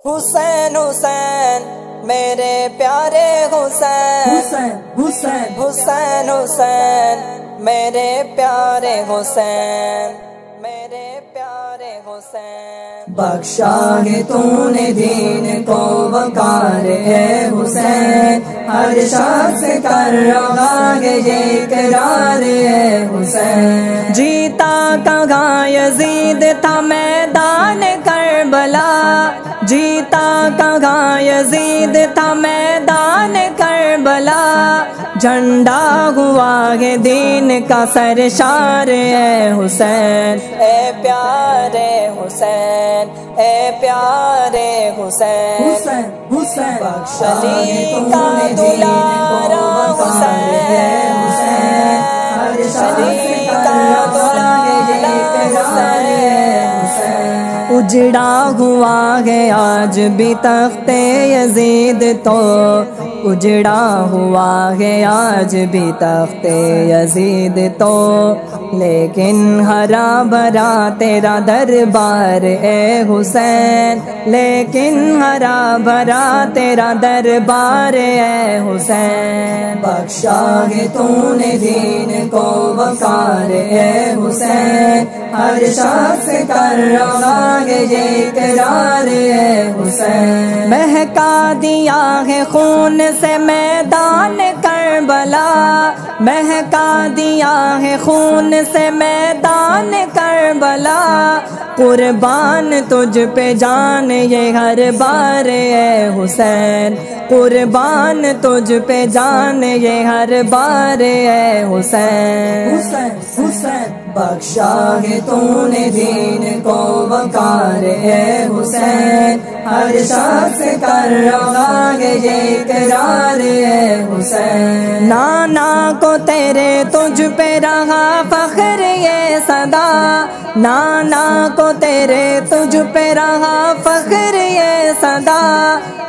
حسین حسین میرے پیارے حسین، حسین حسین حسین حسین میرے پیارے حسین، میرے پیارے حسین۔ بخشا ہے تو نے دین کو وقار ہے حسین، ہر شخص کر رہا ہے یہ اقرار ہے حسین۔ جیتا کہاں یزید تھا میدان کربلا، جیتا کہاں یزید تھا میدان کربلا، جھنڈا ہوا ہے دین کا سرشار ہے حسین، اے پیارے حسین، اے پیارے حسین۔ حسین حسین بخشا ہے تو کا نے دین کو دلارا وقار ہے حسین، ہر شخص کر رہا ہے یہ اقرار ہے حسین۔ اجڑا ہوا ہے آج بھی تخت یزید تو، اجڑا ہوا ہے آج بھی تخت یزید تو، لیکن ہرا بھرا تیرا دربار اے حسین، لیکن ہرا بھرا تیرا دربار اے حسین۔ بخشا ہے تو نے دین کو وقار ہے حسین، ہر شخص کر رہا ہے یہ اقرار ہے حسین۔ مہکا دیا ہے خون سے میدان کربلا، مہکا دیا ہے خون سے میدان کربلا، قربان تجھ پہ جان یہ ہر بار اے حسین، قربان تجھ پہ جان یہ ہر بار اے حسین۔ حسین حسین بخشا ہے تو نے دین کو وقار ہے حسین، ہر شخص کر رہا ہے یہ اقرار ہے حسین۔ نانا کو تیرے تجھ پہ رہا فخر یہ صدا، نانا کو تیرے تجھ پہ رہا فخر یہ صدا،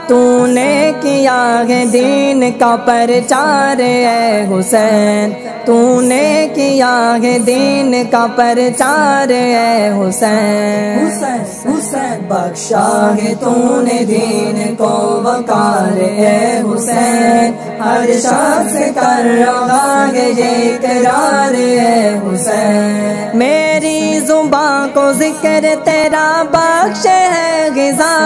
تو نے کیا ہے دین کا پرچار اے حسین، تو نے کیا ہے دین کا پرچار اے حسین۔ حسین حسین بخشا ہے تو نے دین کو وقار ہے حسین، ہر شخص کر رہا ہے یہ اقرار ہے حسین۔ میری زباں کو ذکر تیرا بخش ہے غذا،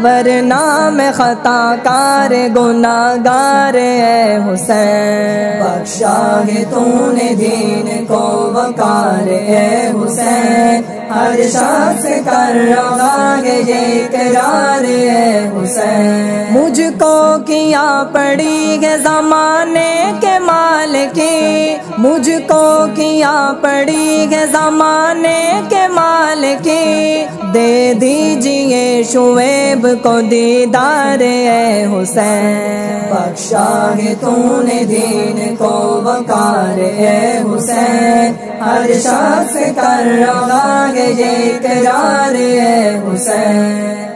ورنہ میں خطا کار گناہگار ہے حسین۔ بخشا ہے تو نے دین کو وقار ہے حسین، ہر شخص کر رہا ہے یہ اقرار ہے حسین۔ مجھ کو کیا پڑی ہے زمانے کے مال کی، مجھ کو کیا پڑی ہے زمانے کے مال کی، دے دیجئے شعیب کو دیدار اے حسین۔ بخشا ہے تو نے دین کو وقار ہے حسین، ہر شخص کر رہا ہے یہ اقرار ہے حسین۔